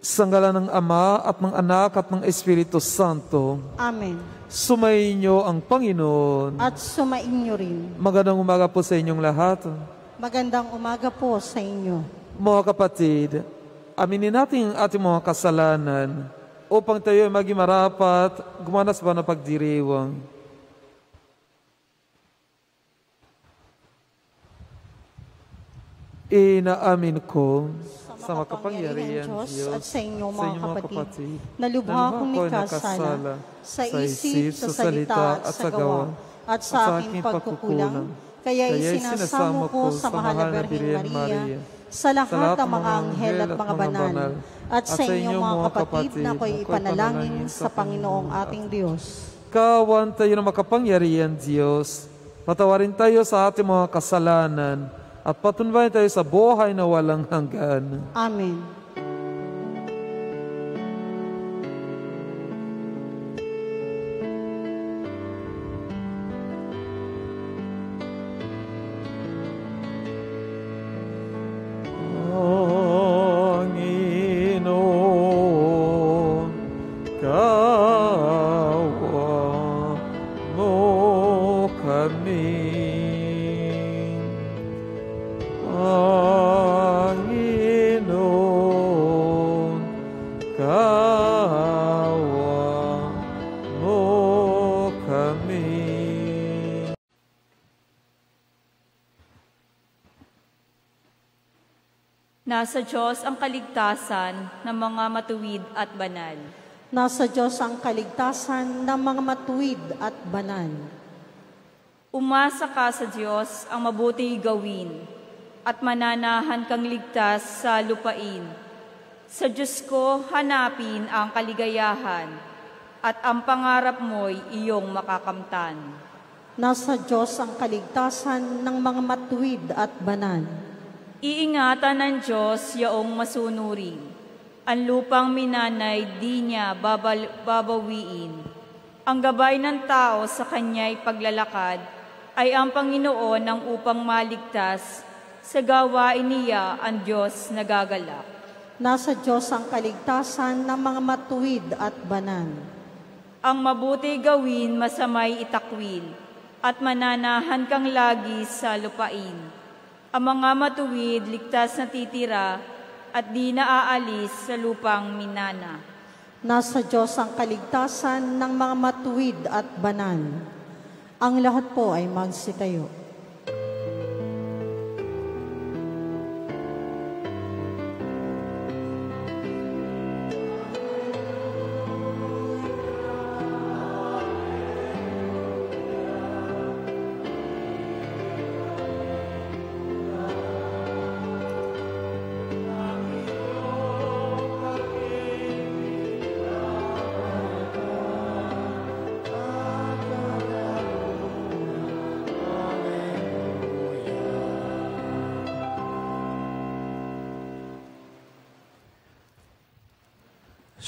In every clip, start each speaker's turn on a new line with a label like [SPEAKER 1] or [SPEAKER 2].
[SPEAKER 1] Sa ngala ng Ama at ng Anak at ng Espiritu Santo.
[SPEAKER 2] Amen.
[SPEAKER 1] Sumainyo ang Panginoon.
[SPEAKER 2] At sumainyo rin.
[SPEAKER 1] Magandang umaga po sa inyong lahat.
[SPEAKER 2] Magandang umaga po sa inyo.
[SPEAKER 1] Mga kapatid, aminin natin ang ating mga kasalanan upang tayo ay maging marapat, gumanas ba na pagdiriwang. Inaamin ko sa makapangyarihan Diyos
[SPEAKER 2] at sa inyong mga kapatid, na lubha akong nagkasala sa isip, sa salita at sa gawa, at sa aking pagkukulang. Kaya isinasamo ko sa mahal na Birhen Maria, sa lahat ng mga anghel at mga banal, at sa inyong mga kapatid na ako'y ipanalangin sa Panginoong ating Diyos.
[SPEAKER 1] Kawan tayo ng makapangyarihan Diyos, patawarin tayo sa ating mga kasalanan, at patunbayan tayo sa buhay na walang hanggan.
[SPEAKER 2] Amen.
[SPEAKER 1] Panginoon, kaawaan mo kami. Panginoon, kaawaan mo kami.
[SPEAKER 3] Nasa Diyos ang kaligtasan ng mga matuwid at banal.
[SPEAKER 2] Nasa Diyos ang kaligtasan ng mga matuwid at banal.
[SPEAKER 3] Umasa ka sa Diyos ang mabuti gawin, at mananahan kang ligtas sa lupain. Sa Diyos ko hanapin ang kaligayahan, at ang pangarap mo'y iyong makakamtan.
[SPEAKER 2] Nasa Diyos ang kaligtasan ng mga matuwid at banal.
[SPEAKER 3] Iingatan ng Diyos yaong masunurin. Ang lupang minanay di niya babawiin. Ang gabay ng tao sa kanya'y paglalakad ay ang Panginoon ang upang maligtas. Sa gawain niya ang Diyos nagagalak.
[SPEAKER 2] Nasa Diyos ang kaligtasan ng mga matuwid at banal.
[SPEAKER 3] Ang mabuti gawin masamay itakwil, at mananahan kang lagi sa lupain. Ang mga matuwid ligtas na titira, at di naaalis sa lupang minana.
[SPEAKER 2] Nasa Diyos ang kaligtasan ng mga matuwid at banal. Ang lahat po ay magsitayo.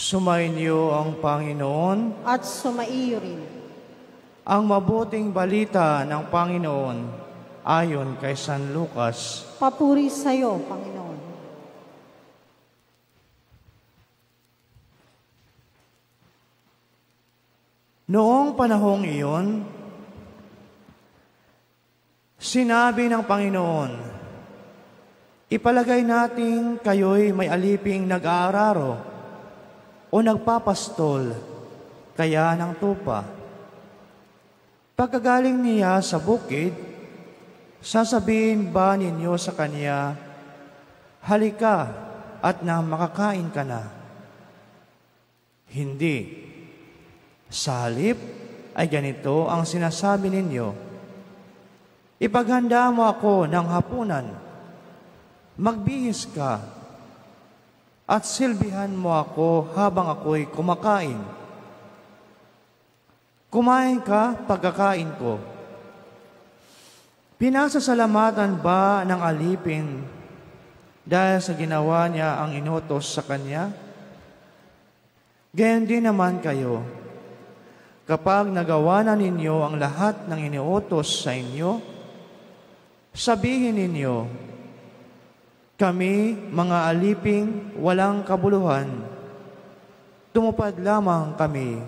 [SPEAKER 4] Sumainyo ang Panginoon
[SPEAKER 2] at sumaiyo rin.
[SPEAKER 4] Ang mabuting balita ng Panginoon ayon kay San Lucas.
[SPEAKER 2] Papuri sa iyo, Panginoon.
[SPEAKER 4] Noong panahong iyon, sinabi ng Panginoon, ipalagay natin kayo'y may aliping nag-aararo o nagpapastol, kaya ng tupa. Pagkagaling niya sa bukid, sasabihin ba ninyo sa kanya, halika at na makakain ka na? Hindi. Sa halip ay ganito ang sinasabi ninyo, ipaghanda mo ako ng hapunan, magbihis ka, at silbihan mo ako habang ako'y kumakain. Kumain ka pagkakain ko. Pinasasalamatan ba ng alipin dahil sa ginawa niya ang inutos sa kanya? Gayon din naman kayo, kapag nagawa na ninyo ang lahat ng iniutos sa inyo, sabihin ninyo, Kami, mga aliping walang kabuluhan, tumupad lamang kami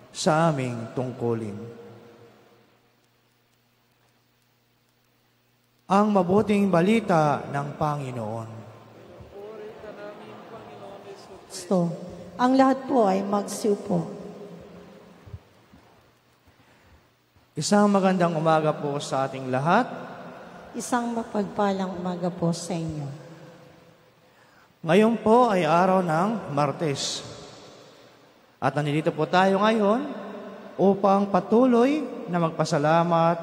[SPEAKER 4] sa aming tungkulin. Ang mabuting balita ng Panginoon.
[SPEAKER 2] So, ang lahat po ay magsiupo.
[SPEAKER 4] Isang magandang umaga po sa ating lahat.
[SPEAKER 2] Isang mapagpalang umaga po sa inyo.
[SPEAKER 4] Ngayon po ay araw ng Martes. At nandito po tayo ngayon upang patuloy na magpasalamat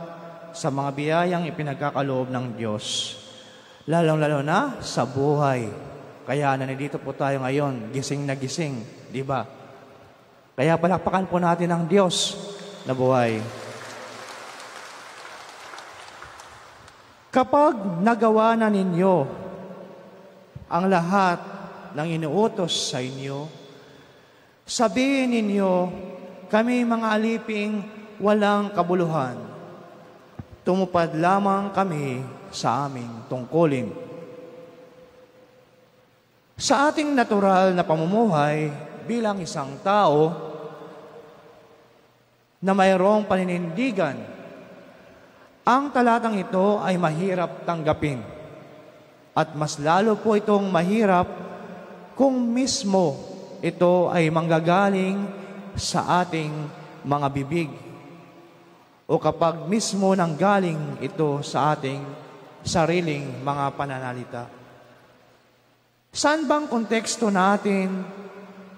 [SPEAKER 4] sa mga biyayang ipinagkakaloob ng Diyos. Lalong-lalo na sa buhay. Kaya nandito po tayo ngayon, gising na gising, di ba? Kaya palakpakan po natin ang Diyos na buhay. Kapag nagawa na ninyo ang lahat ng inuutos sa inyo, sabihin ninyo, kami mga aliping walang kabuluhan. Tumupad lamang kami sa aming tungkulin. Sa ating natural na pamumuhay bilang isang tao na mayroong paninindigan, ang talatang ito ay mahirap tanggapin. At mas lalo po itong mahirap kung mismo ito ay manggagaling sa ating mga bibig. O kapag mismo nanggaling ito sa ating sariling mga pananalita. Saan bang konteksto natin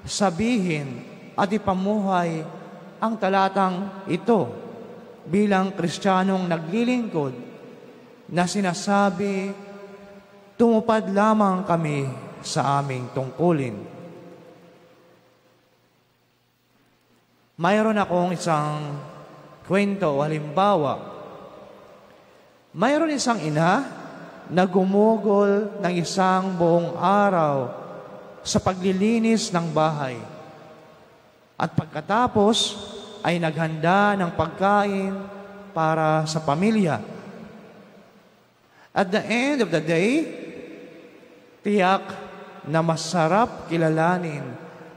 [SPEAKER 4] sabihin at ipamuhay ang talatang ito bilang Kristiyanong naglilingkod na sinasabi, tumupad lamang kami sa aming tungkulin? Mayroon akong isang kwento o halimbawa. Mayroon isang ina na gumugol ng isang buong araw sa paglilinis ng bahay. At pagkatapos ay naghanda ng pagkain para sa pamilya. At the end of the day, tiyak na masarap kilalanin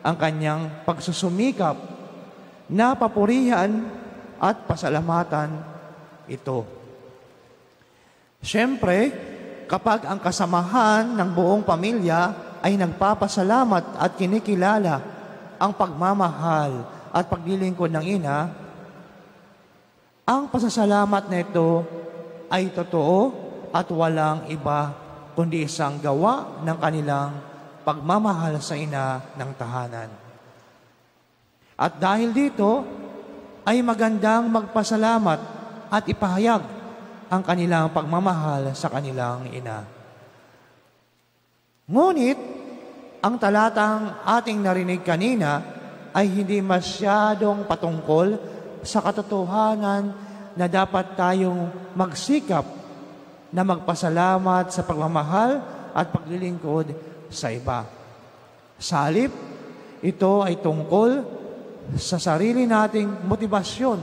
[SPEAKER 4] ang kanyang pagsusumikap na papurihan at pasalamatan ito. Siyempre, kapag ang kasamahan ng buong pamilya ay nagpapasalamat at kinikilala ang pagmamahal at paglilingkod ng ina, ang pasasalamat na ito ay totoo at walang iba kundi isang gawa ng kanilang pagmamahal sa ina ng tahanan. At dahil dito, ay magandang magpasalamat at ipahayag ang kanilang pagmamahal sa kanilang ina. Ngunit, ang talatang ating narinig kanina ay hindi masyadong patungkol sa katotohanan na dapat tayong magsikap na magpasalamat sa pagmamahal at paglilingkod sa iba. Sa halip, ito ay tungkol sa sarili nating motibasyon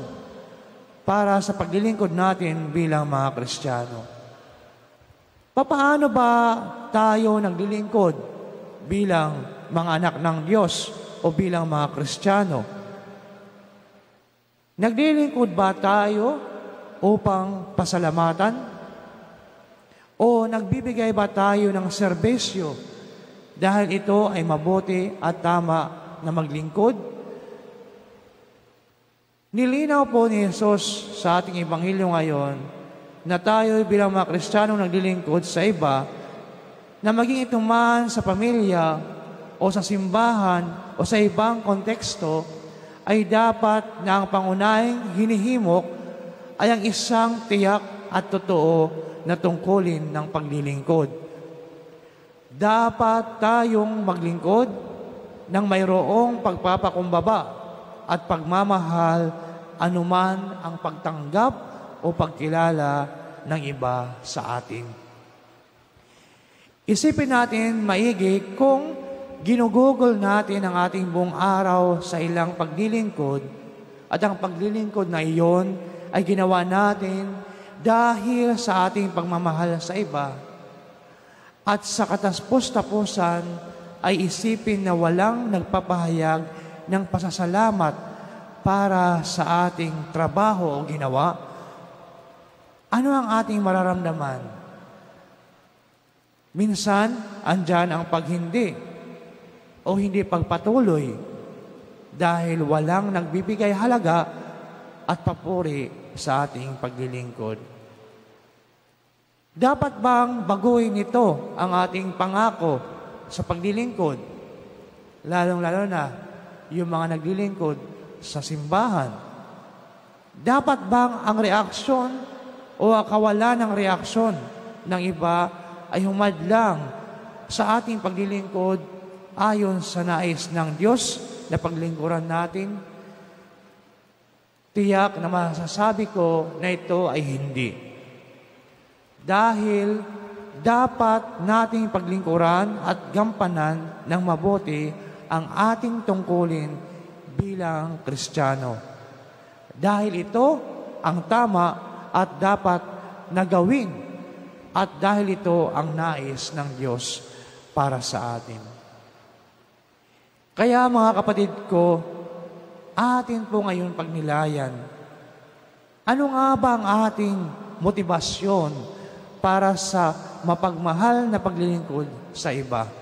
[SPEAKER 4] para sa paglilingkod natin bilang mga Kristiyano. Paano ba tayo naglilingkod bilang mga anak ng Diyos o bilang mga Kristiyano? Naglilingkod ba tayo upang pasalamatan? O nagbibigay ba tayo ng serbisyo dahil ito ay mabuti at tama na maglingkod? Nilinaw po ni Jesus sa ating Ebanghelyo ngayon na tayo bilang mga Kristiyano naglilingkod sa iba, na maging ito man sa pamilya o sa simbahan o sa ibang konteksto, ay dapat na ang pangunahing hinihimok ay ang isang tiyak at totoo na tungkulin ng paglilingkod. Dapat tayong maglingkod ng mayroong pagpapakumbaba at pagmamahal anuman ang pagtanggap o pagkilala ng iba sa atin. Isipin natin maigi kung ginugugol natin ang ating buong araw sa ilang paglilingkod at ang paglilingkod na iyon ay ginawa natin dahil sa ating pagmamahal sa iba. At sa kataspos-tapusan ay isipin na walang nagpapahayag ng pasasalamat para sa ating trabaho o ginawa. Ano ang ating mararamdaman? Minsan, andyan ang paghindi o hindi pagpatuloy dahil walang nagbibigay halaga at papuri sa ating paglilingkod. Dapat bang baguhin ito ang ating pangako sa paglilingkod? Lalong-lalo na yung mga naglilingkod sa simbahan. Dapat bang ang reaksyon o kawalan ng reaksyon ng iba ay humadlang sa ating paglilingkod ayon sa nais ng Diyos na paglingkuran natin? Tiyak na masasabi ko na ito ay hindi. Dahil dapat nating paglingkuran at gampanan ng mabuti ang ating tungkulin bilang Kristiyano. Dahil ito ang tama at dapat na gawin at dahil ito ang nais ng Diyos para sa atin. Kaya mga kapatid ko, atin po ngayon pagnilayan. Ano nga ba ang ating motibasyon para sa mapagmahal na paglilingkod sa iba?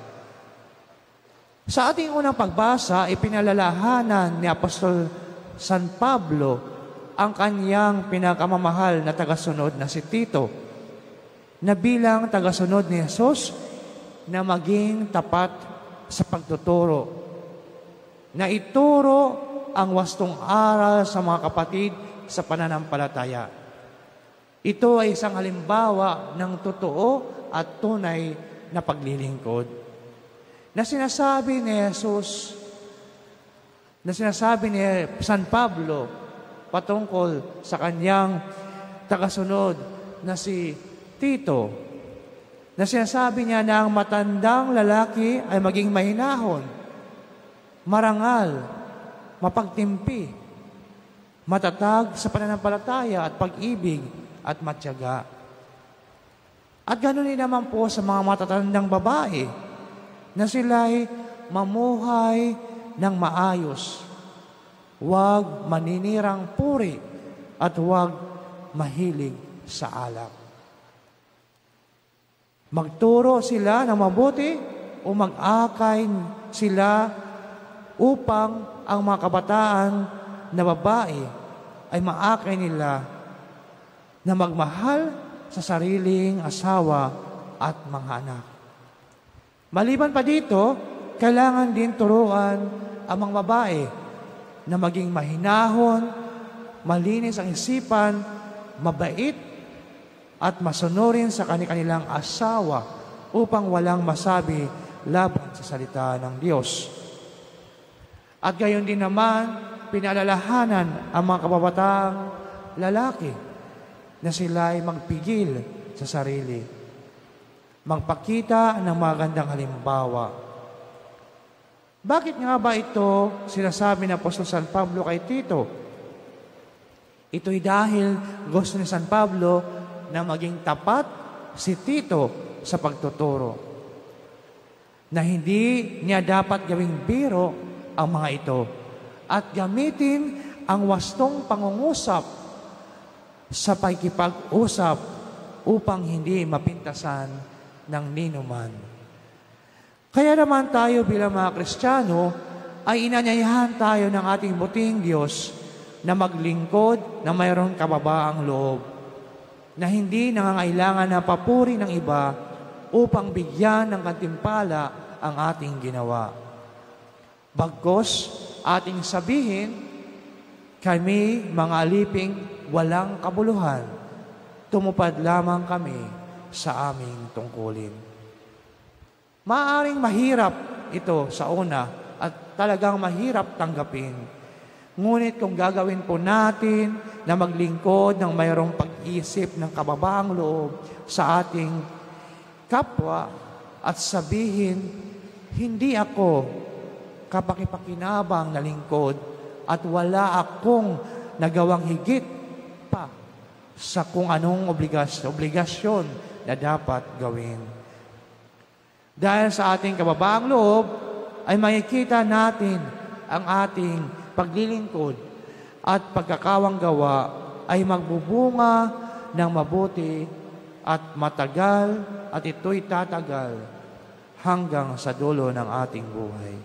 [SPEAKER 4] Sa ating unang pagbasa, ipinalalahanan ni Apostol San Pablo ang kanyang pinakamamahal na tagasunod na si Tito, na bilang tagasunod ni Jesus na maging tapat sa pagtuturo, na ituro ang wastong aral sa mga kapatid sa pananampalataya. Ito ay isang halimbawa ng totoo at tunay na paglilingkod na sinasabi ni Jesus, na sinasabi ni San Pablo patungkol sa kanyang tagasunod na si Tito, na sinasabi niya na ang matandang lalaki ay maging mahinahon, marangal, mapagtimpi, matatag sa pananampalataya at pag-ibig at matyaga. At ganoon din naman po sa mga matatandang babae na sila'y mamuhay ng maayos, huwag maninirang puri at huwag mahilig sa alak. Magturo sila ng mabuti o mag-akay sila upang ang mga kabataan na babae ay maakay nila na magmahal sa sariling asawa at mga anak. Maliban pa dito, kailangan din turuan ang mga babae na maging mahinahon, malinis ang isipan, mabait, at masunurin sa kanilang asawa upang walang masabi laban sa salita ng Diyos. At gayon din naman, pinaalalahanan ang mga kababataang lalaki na sila ay magpigil sa sarili, magpakita ng magandang halimbawa. Bakit nga ba ito sinasabi ng Apostol San Pablo kay Tito? Ito'y dahil gusto ni San Pablo na maging tapat si Tito sa pagtuturo, na hindi niya dapat gawing biro ang mga ito at gamitin ang wastong pangungusap sa pakikipag-usap upang hindi mapintasan ng ninuman. Kaya naman tayo bilang mga Kristiyano ay inanyayahan tayo ng ating buting Diyos na maglingkod na mayroong kababaang loob, na hindi nangangailangan na papuri ng iba upang bigyan ng gantimpala ang ating ginawa. Bagkus, ating sabihin, kami mga aliping walang kabuluhan, tumupad lamang kami sa aming tungkulin. Maaring mahirap ito sa una at talagang mahirap tanggapin. Ngunit kung gagawin po natin na maglingkod ng mayroong pag-isip ng kababaang loob sa ating kapwa at sabihin, hindi ako kapakipakinabang na lingkod at wala akong nagawang higit pa sa kung anong obligasyon na dapat gawin. Dahil sa ating kababaang loob, ay makikita natin ang ating paglilingkod at pagkakawang gawa ay magbubunga ng mabuti at matagal at ito'y tatagal hanggang sa dulo ng ating buhay.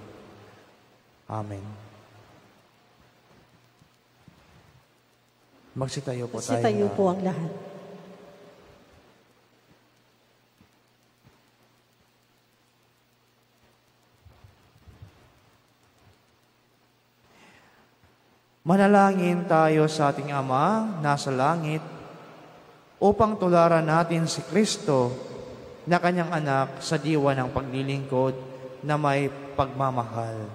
[SPEAKER 4] Amen. Magsitayo po tayo.
[SPEAKER 2] Magsitayo po ang lahat.
[SPEAKER 4] Manalangin tayo sa ating Ama nasa langit upang tularan natin si Kristo na kanyang anak sa diwa ng paglilingkod na may pagmamahal.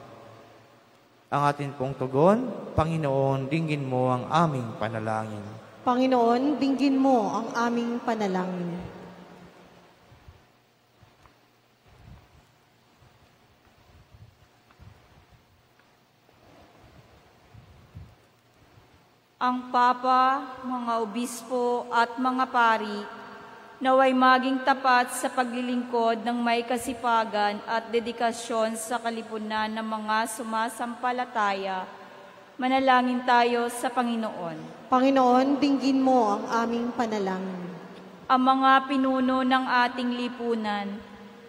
[SPEAKER 4] Ang atin pong tugon, Panginoon, dinggin mo ang aming panalangin.
[SPEAKER 2] Panginoon, dinggin mo ang aming panalangin.
[SPEAKER 3] Ang Papa, mga obispo at mga pari, naway maging tapat sa paglilingkod ng may kasipagan at dedikasyon sa kalipunan ng mga sumasampalataya. Manalangin tayo sa Panginoon.
[SPEAKER 2] Panginoon, dinggin mo ang aming panalangin.
[SPEAKER 3] Ang mga pinuno ng ating lipunan,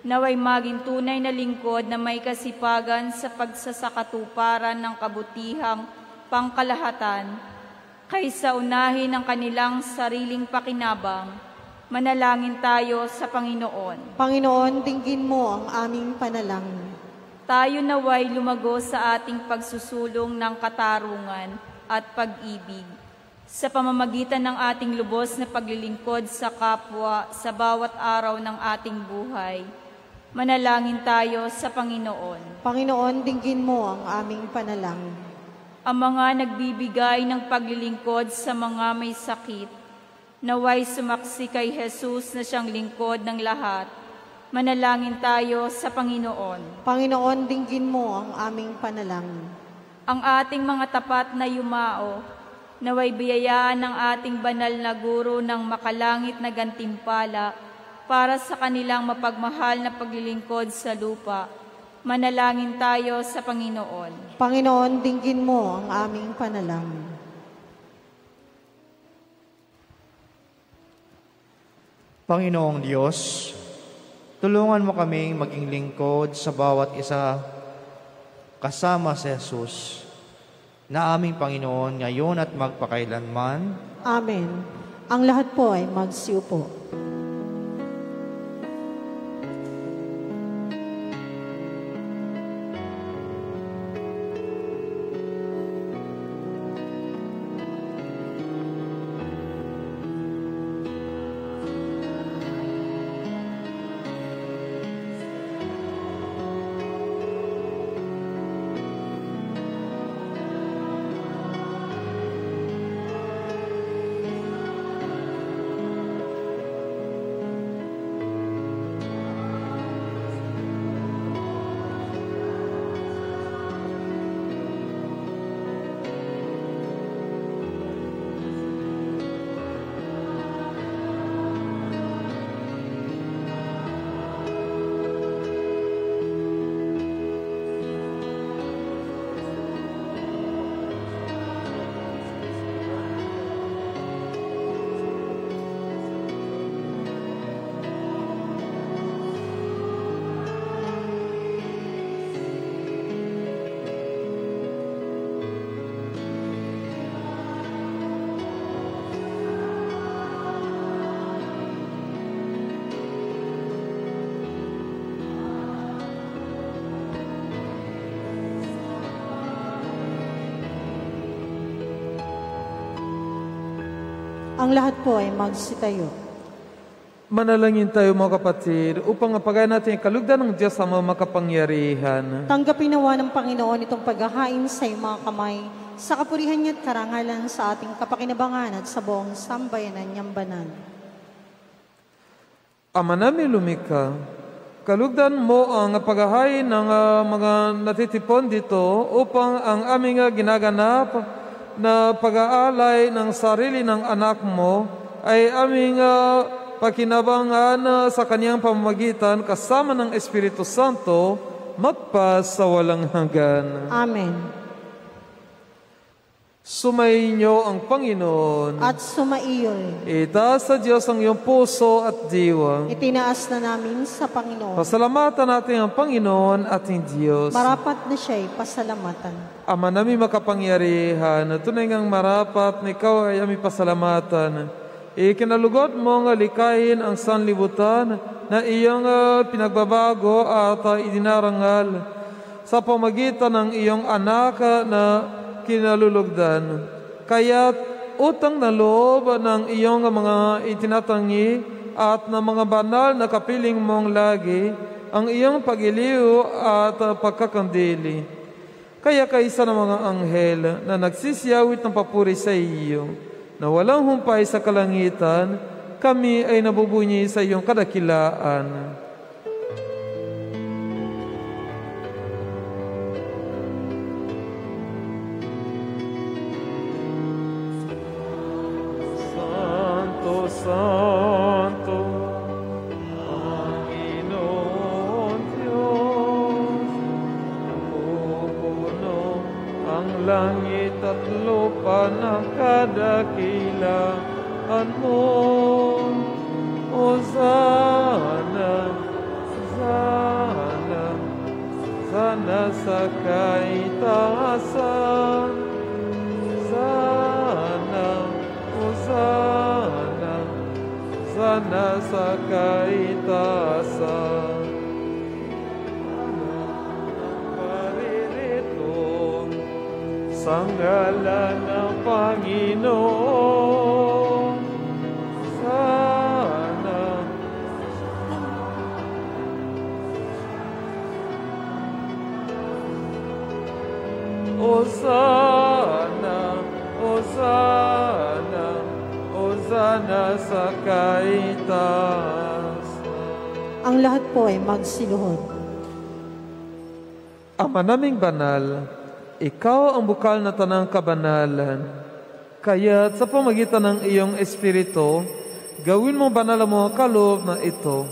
[SPEAKER 3] naway maging tunay na lingkod na may kasipagan sa pagsasakatuparan ng kabutihang pangkalahatan, kaysa unahin ang kanilang sariling pakinabang. Manalangin tayo sa Panginoon.
[SPEAKER 2] Panginoon, dinggin mo ang aming panalangin.
[SPEAKER 3] Tayo naway lumago sa ating pagsusulong ng katarungan at pag-ibig sa pamamagitan ng ating lubos na paglilingkod sa kapwa sa bawat araw ng ating buhay. Manalangin tayo sa Panginoon.
[SPEAKER 2] Panginoon, dinggin mo ang aming panalangin.
[SPEAKER 3] Ang mga nagbibigay ng paglilingkod sa mga may sakit, naway sumaksi kay Jesus na siyang lingkod ng lahat. Manalangin tayo sa Panginoon.
[SPEAKER 2] Panginoon, dinggin mo ang aming panalangin.
[SPEAKER 3] Ang ating mga tapat na yumao, naway biyayaan ng ating banal na guro ng makalangit na gantimpala para sa kanilang mapagmahal na paglilingkod sa lupa. Manalangin tayo sa Panginoon.
[SPEAKER 2] Panginoon, dinggin mo ang aming panalangin.
[SPEAKER 4] Panginoong Diyos, tulungan mo kaming maging lingkod sa bawat isa kasama si Jesus na aming Panginoon ngayon at magpakailanman.
[SPEAKER 2] Amen. Ang lahat po ay magsiupo. Ang lahat po ay magsitayo.
[SPEAKER 1] Manalangin tayo mga kapatid upang mapagayan natin ang kalugdan ng Diyos sa mga makapangyarihan.
[SPEAKER 2] Tanggapin nawa ng Panginoon itong paghahain sa iyong mga kamay sa kapurihan niya at karangalan sa ating kapakinabangan at sa buong sambayanan niyang banal.
[SPEAKER 1] Ama namin lumikha, kalugdan mo ang paghahain ng mga natitipon dito upang ang aming ginaganap na pag-aalay ng sarili ng anak mo ay aming pakinabangan sa kanyang pamamagitan kasama ng Espiritu Santo, magpa sa walang hanggan.
[SPEAKER 2] Amen.
[SPEAKER 1] Sumainyo ang Panginoon.
[SPEAKER 2] At sumaiyo'y.
[SPEAKER 1] Itaas sa Diyos ang iyong puso at diwa.
[SPEAKER 2] Itinaas na namin sa Panginoon.
[SPEAKER 1] Pasalamatan natin ang Panginoon ating Diyos.
[SPEAKER 2] Marapat na siya'y pasalamatan.
[SPEAKER 1] Ama namin makapangyarihan, tunay ngang marapat na ikaw ay aming pasalamatan. Ikinalugod mo nga likayin ang sanlibutan na iyong pinagbabago at idinarangal sa pamagitan ng iyong anak na kinalulugdan. Kaya't utang na loob ng iyong mga itinatangi at ng mga banal na kapiling mong lagi ang iyong pag-iliw at pagkakandili. Kaya kaisa ng mga anghel na nagsisiyawit ng papuri sa iyo, na walang humpay sa kalangitan, kami ay nabubunyi sa iyong kadakilaan. Santo, Santo, Panginoon Diyos, pupuno ang langit at lupa ng kadakilaan mo. Hosana, Hosana, Hosana sa kaitaasan. Hosana, Hosana, Hosana sa kaitaasan. Paririto sa ngalan ng Panginoon. Sana, Hosana, Hosana, Hosana sa kaitaasan.
[SPEAKER 2] Ang lahat po ay magsiluhod.
[SPEAKER 1] Ama naming banal, ikaw ang bukal na tanang kabanalan. Kaya't sa pamagitan ng iyong Espiritu, gawin mo banal ang mga kaloob na ito,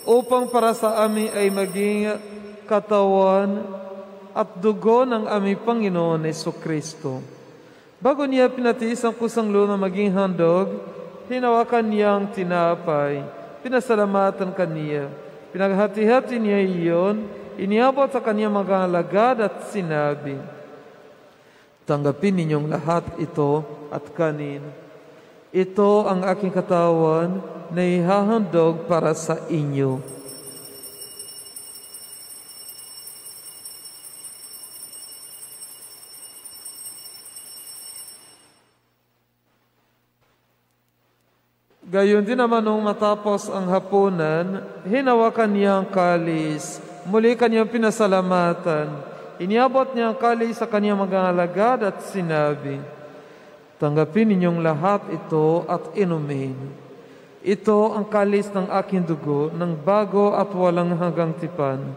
[SPEAKER 1] upang para sa amin ay maging katawan at dugo ng aming Panginoon Jesucristo. Bago niya pinatiis ang kusang luna maging handog, hinawakan niyang tinapay, pinasalamatan kaniya, pinaghati-hati niya iyon, iniabot sa kanyang mga alagad at sinabi, tanggapin ninyong lahat ito at kanin. Ito ang aking katawan na ihahandog para sa inyo. Gayon din naman nung matapos ang hapunan, hinawakan niya ang kalis, muli kanyang pinasalamatan. Iniabot niya ang kalis sa kanyang mga alagad at sinabi, tanggapin ninyong lahat ito at inumin. Ito ang kalis ng aking dugo, ng bago at walang hanggang tipan.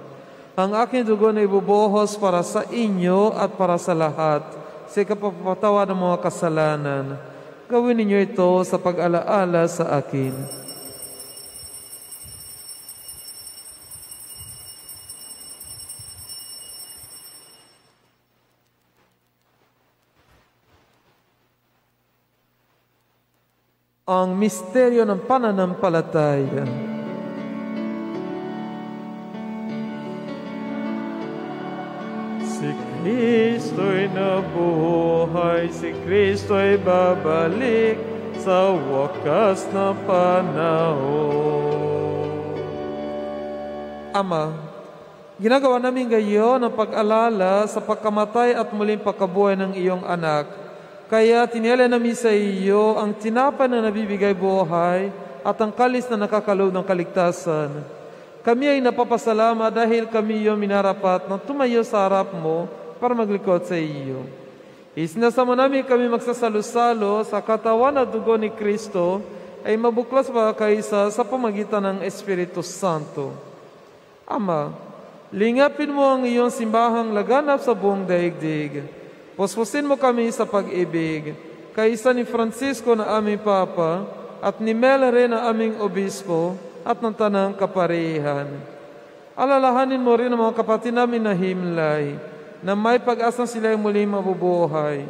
[SPEAKER 1] Ang aking dugo na ibubuhos para sa inyo at para sa lahat, sa ikapapatawa ng mga kasalanan. Gawin ninyo ito sa pag-alaala sa akin. Ang misteryo ng pananampalataya. Si Kristo'y nabuhay, si Kristo'y babalik sa wakas na panahon. Ama, ginagawa namin ngayon ang pag-alala sa pagkamatay at muling pagkabuhay ng iyong anak. Kaya tinila namin sa iyo ang tinapay na nabibigay buhay at ang kalis na nakakaloob ng kaligtasan. Kami ay napapasalamat dahil kami iyo minarapat na tumayo sa harap mo para maglikod sa iyo. Isinasama namin kami magsasalo-salo sa katawan at dugo ni Kristo ay mabuklas pa kaisa sa pamagitan ng Espiritu Santo. Ama, lingapin mo ang iyong simbahang laganap sa buong daigdig. Puspusin mo kami sa pag-ibig, kaisa ni Francisco na aming Papa, at ni Melere na aming obispo at ng tanang kaparihan. Alalahanin mo rin ang mga kapatid namin na himlay, na may pag-asang sila muling mabubuhay.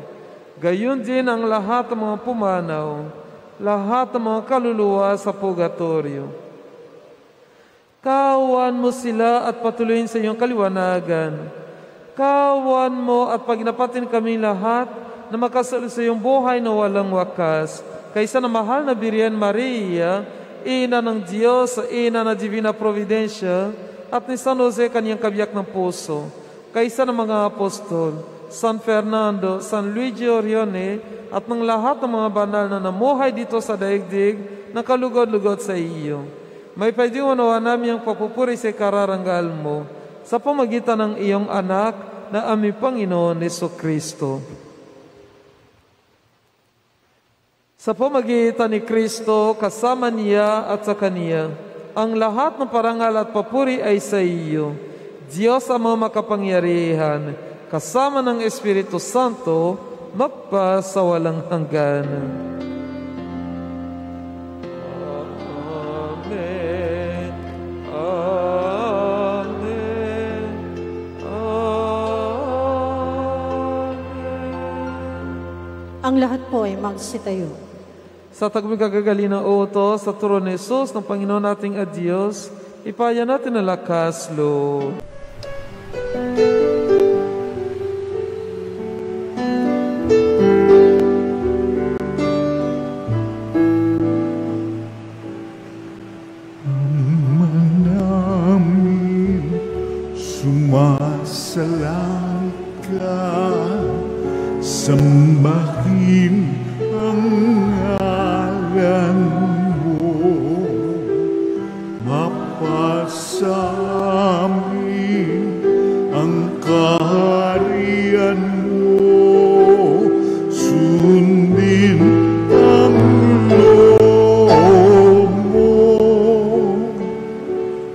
[SPEAKER 1] Gayon din ang lahat ng mga pumanaw, lahat ng mga kaluluwa sa purgatorio. Kawan mo sila at patuloyin sa iyong kaliwanagan. Kawan mo at pagnapatin kami lahat na makasalit sa iyong buhay na walang wakas, kaysa na mahal na Birhen Maria, ina ng Diyos, ina na Divina Providensya, at ni San Jose kanyang kabiyak ng puso, kaysa ng mga apostol, San Fernando, San Luigi Orione, at ng lahat ng mga banal na namuhay dito sa daigdig na kalugod-lugod sa iyo. May pagdiwanawa namin ang papupuri sa kararanggal mo sa pamagitan ng iyong anak na aming Panginoon Jesucristo. Sa pamagitan ni Kristo, kasama niya at sa Kaniya, ang lahat ng parangal at papuri ay sa iyo, Diyos Ama makapangyarihan, kasama ng Espiritu Santo, magpa sa walang hanggan. Amen. Amen. Amen.
[SPEAKER 2] Ang lahat po ay magsitayo.
[SPEAKER 1] Sa tagming kagagali ng utos sa turo ni Jesus ng Panginoon nating Diyos, ipaya natin ang lakas, Lord.
[SPEAKER 5] Sumasalang ka, sambahin ang ngalan mo, mapasamin ang kaharian mo, sundin ang loob mo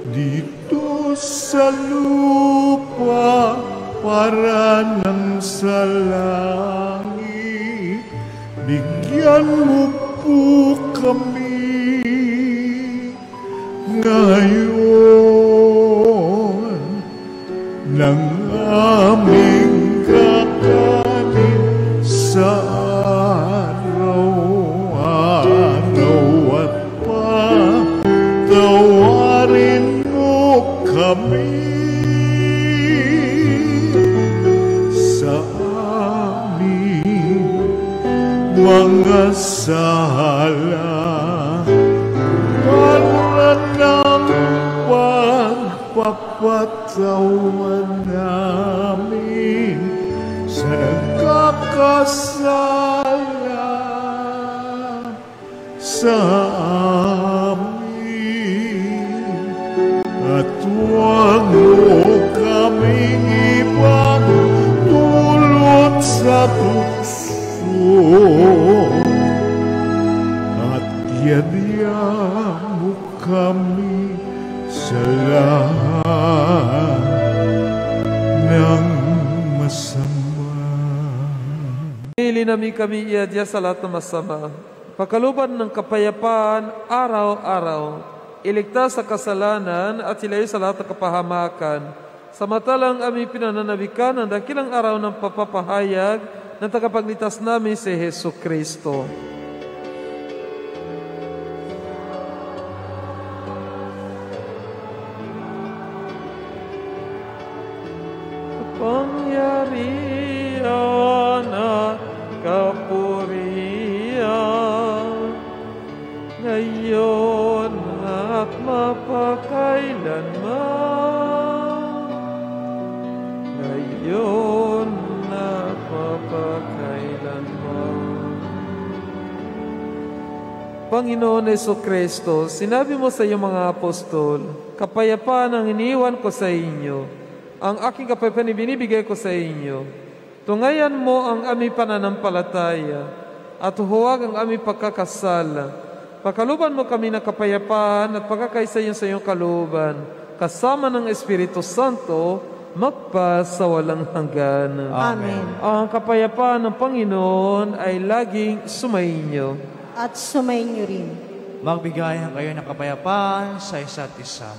[SPEAKER 5] dito sa lupa para nang sa langit. Bigyan mo po kami ngayon ng aming kakanin sa araw-araw, at patawarin mo kami sa aming mga sala, para ng pagpapatawan namin sa nagkakasala sa amin, at huwag mo kaming ipagdulot sa tukso, at yadya mo kami sa lahat ng masama.
[SPEAKER 1] Pili namin kami iadya sa lahat ng masama, pagkaluban ng kapayapaan araw-araw, iligtas sa kasalanan at ilayo sa lahat ng kapahamakan, samantalang aming pinananabikan ang dakilang araw ng papapahayag ng tagapagligtas namin si Hesus Kristo. Pangyarihan at kapurihan, ngayon at mapakailanman, ngayon at mapakailanman. Panginoon Jesucristo, sinabi mo sa iyong mga apostol, kapayapaan ang iniwan ko sa inyo, ang aking kapayapaan ibinibigay ko sa inyo. Tungayan mo ang aming pananampalataya at huwag ang aming pagkakasala. Pagkaluban mo kami ng kapayapaan at pagkakaisayan sa iyong kalooban, kasama ng Espiritu Santo, magpa sa walang hanggan.
[SPEAKER 2] Amen.
[SPEAKER 1] Ang kapayapaan ng Panginoon ay laging sumainyo.
[SPEAKER 2] At sumainyo rin.
[SPEAKER 4] magbigayan kayo ng kapayapaan sa isa't isa.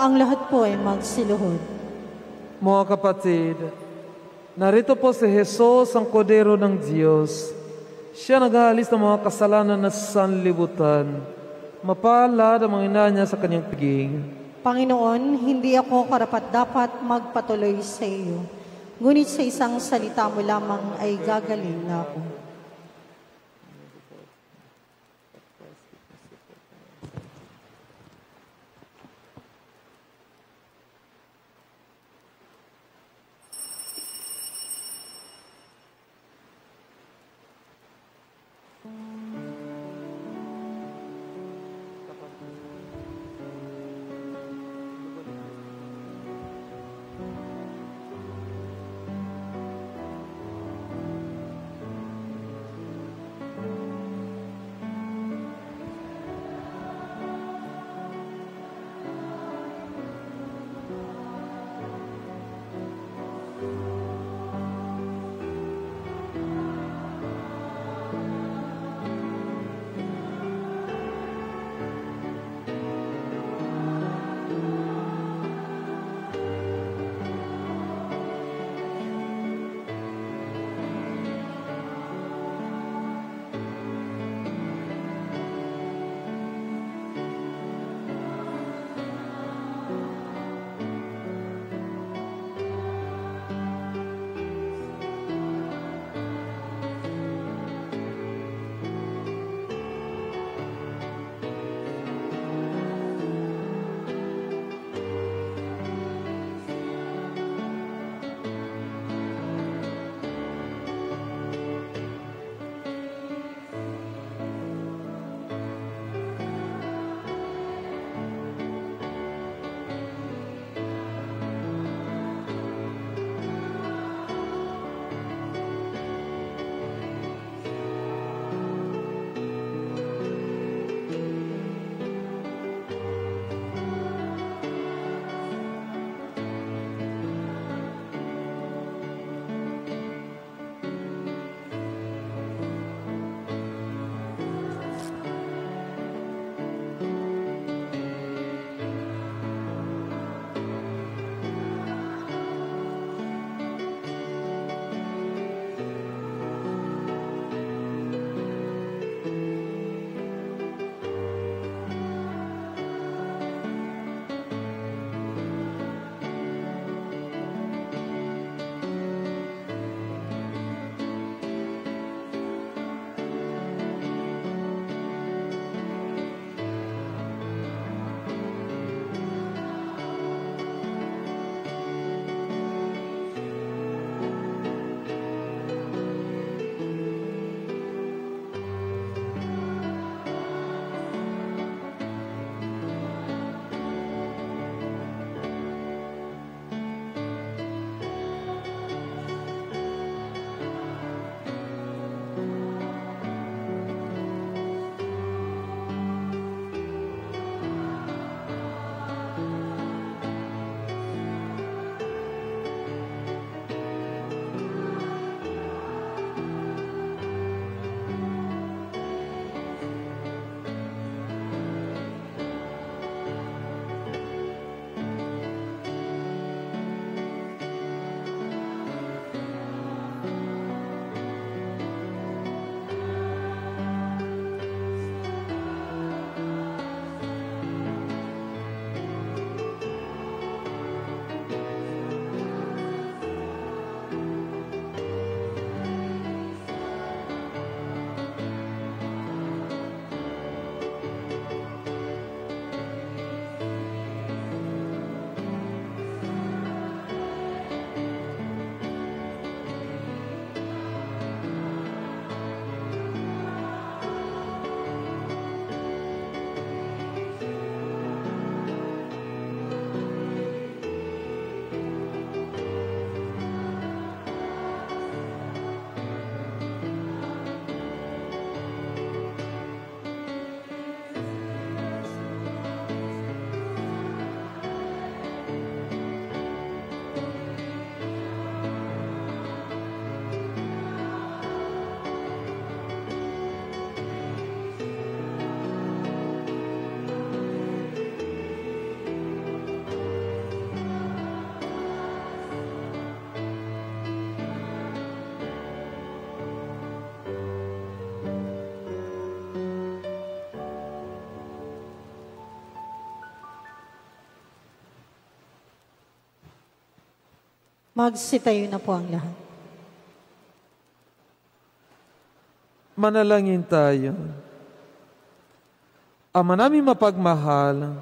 [SPEAKER 2] Ang lahat po ay magsiluhod.
[SPEAKER 1] Mga kapatid, narito po si Jesus, ang Kodero ng Diyos. Siya naghahalis ng mga kasalanan na sanlibutan. Mapalad ang mga ina niya sa kanyang piging.
[SPEAKER 2] Panginoon, hindi ako karapat-dapat magpatuloy sa iyo. Ngunit sa isang salita mo lamang ay gagaling na ako. Magsitayo na po ang lahat.
[SPEAKER 1] Manalangin tayo. Ama namin mapagmahal,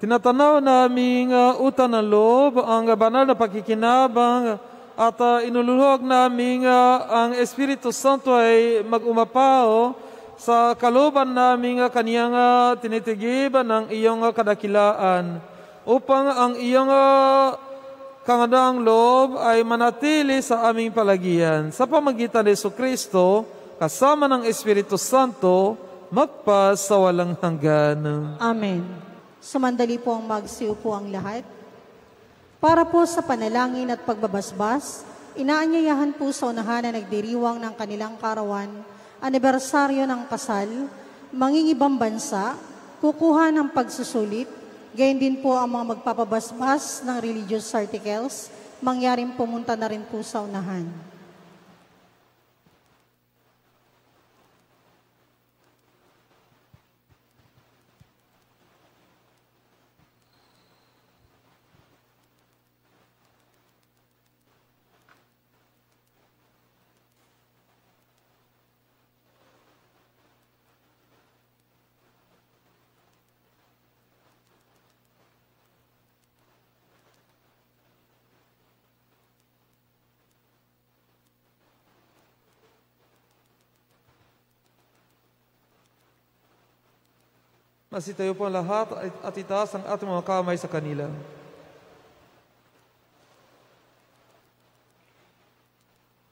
[SPEAKER 1] tinatanaw naming utang ng loob ang banal na pakikinabang at inululuhog naming ang Espiritu Santo ay mag-umapao sa kalooban naming kaniyang tinitigib ng iyong kadakilaan upang ang iyong kangandang loob ay manatili sa aming palagian. Sa pamagitan ni Jesucristo, kasama ng Espiritu Santo, magpas sa walang hanggan.
[SPEAKER 2] Amen. Sumandali po ang magsiupo ang lahat. Para po sa panalangin at pagbabasbas, inaanyayahan po sa unahan na nagdiriwang ng kanilang karawan, anibersaryo ng kasal, mangingibang bansa, kukuha ng pagsusulit, gayon din po ang mga magpapabasbas ng religious articles, mangyaring pumunta na rin po sa unahan.
[SPEAKER 1] Masitayo po ang lahat at itaas ang ating mga kamay sa kanila.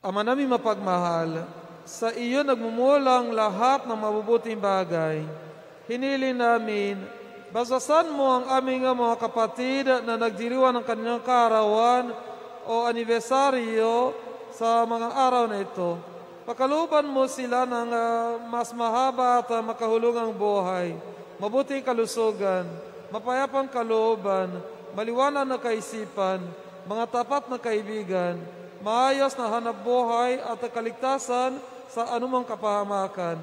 [SPEAKER 1] Ama namin mapagmahal, sa iyo nagmumulang lahat ng mabubuting bagay. Hinili namin, basasan mo ang aming mga kapatid na nagdiriwan ng kanilang kaarawan o anibersaryo sa mga araw na ito. Pakaluban mo sila ng mas mahaba at makahulugang buhay, mabuting kalusugan, mapayapang kalooban, maliwanag na kaisipan, mga tapat na kaibigan, maayos na hanap buhay at kaligtasan sa anumang kapahamakan.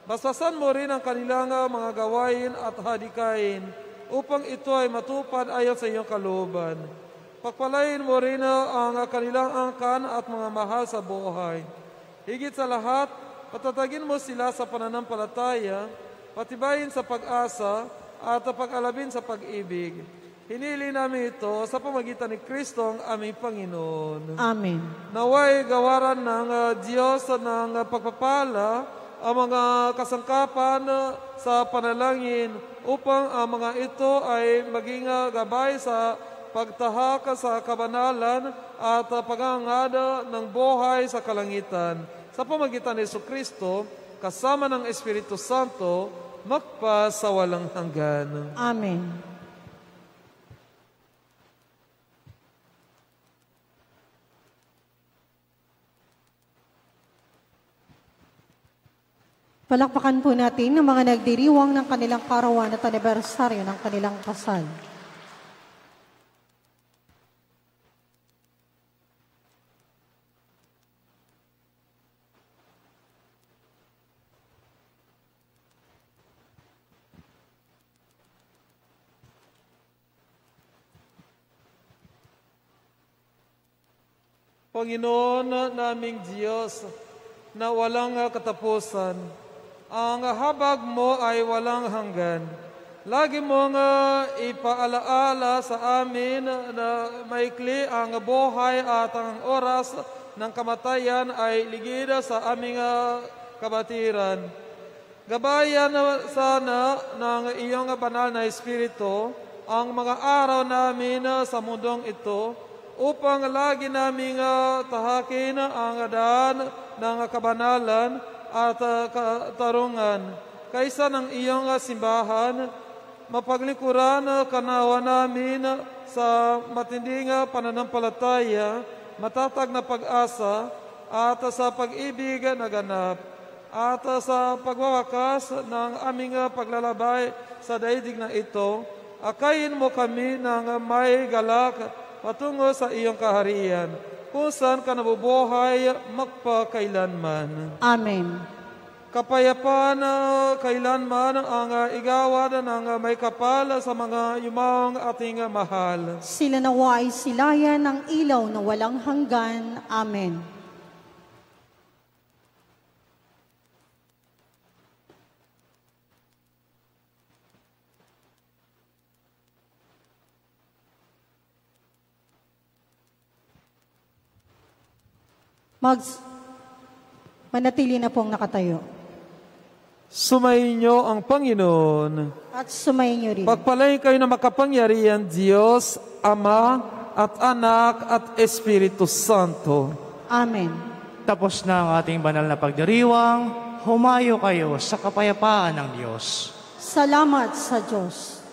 [SPEAKER 1] Basasan mo rin ang kanilang mga gawain at hadikain upang ito ay matupad ayon sa iyong kalooban. Pagpalain mo rin ang kanilang angkan at mga mahal sa buhay. Higit sa lahat, patatagin mo sila sa pananampalataya, patibayin sa pag-asa at pag-alabin sa pag-ibig. Hinili namin ito sa pamagitan ni Kristo ang aming Panginoon.
[SPEAKER 2] Amen.
[SPEAKER 1] Naway gawaran ng Diyos ng pagpapala ang mga kasangkapan sa panalangin upang ang mga ito ay maging gabay sa pagtahak sa kabanalan at paghahangad ng buhay sa kalangitan. Sa pamagitan ni Jesucristo, kasama ng Espiritu Santo, magpas sa walang hanggan.
[SPEAKER 2] Amen. Palakpakan po natin ang mga nagdiriwang ng kanilang karawan at anibersaryo ng kanilang kasal.
[SPEAKER 1] Panginoon naming Diyos na walang katapusan, ang habag mo ay walang hanggan. Lagi mong ipaalaala sa amin na maikli ang buhay at ang oras ng kamatayan ay ligid sa aming kabatiran. Gabayan sana ng iyong banal na Espiritu ang mga araw namin sa mundong ito, upang lagi naming tahakin ang daan ng kabanalan at katarungan. Kaysa ng iyong simbahan, mapaglikuran kanawa namin sa matinding pananampalataya, matatag na pag-asa, at sa pag-ibig na ganap, at sa pagwawakas ng aming paglalabay sa daigdig na ito, akayin mo kami ng may galak patungo sa iyong kaharian, kung saan ka nabubuhay magpakailanman.
[SPEAKER 2] Amen.
[SPEAKER 1] kapayapaan na kailanman ang igawad ng may kapal sa mga yumang ating mahal.
[SPEAKER 2] Sila nawa ay silayan ng ilaw na walang hanggan. Amen. Manatili na pong nakatayo.
[SPEAKER 1] Sumayin niyo ang Panginoon.
[SPEAKER 2] At sumayin niyo rin.
[SPEAKER 1] Pagpalain kayo na makapangyarihan, Diyos, Ama, at Anak, at Espiritu Santo.
[SPEAKER 2] Amen.
[SPEAKER 4] Tapos na ang ating banal na pagdiriwang, humayo kayo sa kapayapaan ng Diyos.
[SPEAKER 2] Salamat sa Diyos.